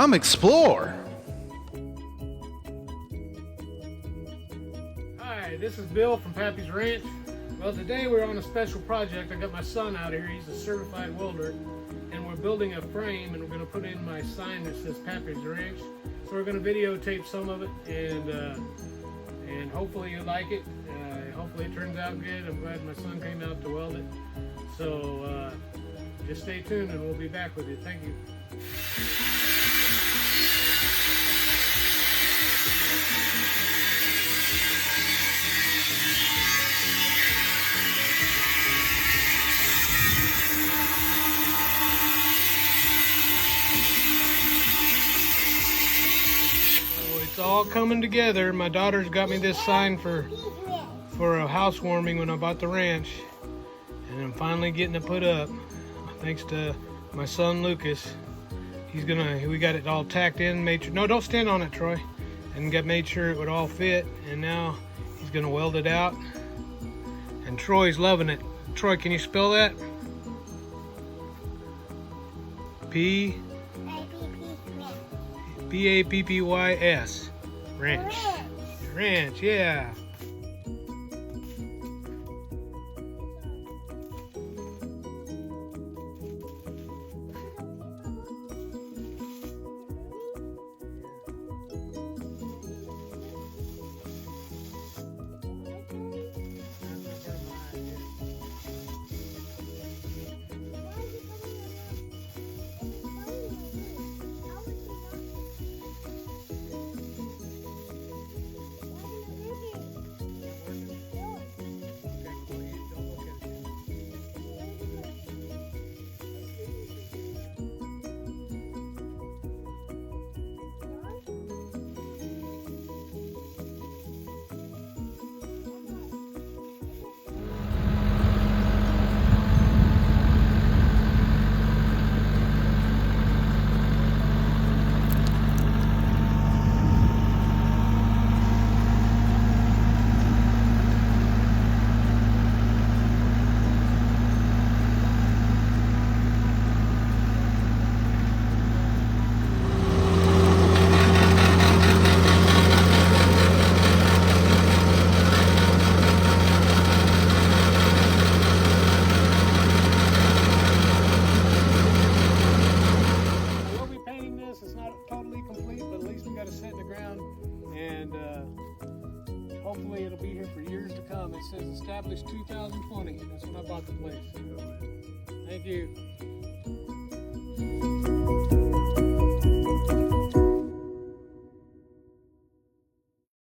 Come explore. Hi, this is Bill from Pappy's Ranch. Well, today we're on a special project. I got my son out here. He's a certified welder, and we're building a frame, and we're going to put in my sign that says Pappy's Ranch. So we're going to videotape some of it, and hopefully you like it. Hopefully it turns out good. I'm glad my son came out to weld it. So just stay tuned, and we'll be back with you. Thank you. It's all coming together. My daughter's got me this sign for a housewarming when I bought the ranch, and I'm finally getting it put up thanks to my son Lucas. We got it all tacked in, made sure, no, don't stand on it, Troy, and made sure it would all fit, and now he's gonna weld it out, and Troy's loving it. Troy, can you spell that? P-A-P-P-Y-S. Ranch. Ranch, yeah. And hopefully it'll be here for years to come. It says established 2020. That's when I bought the place. Thank you.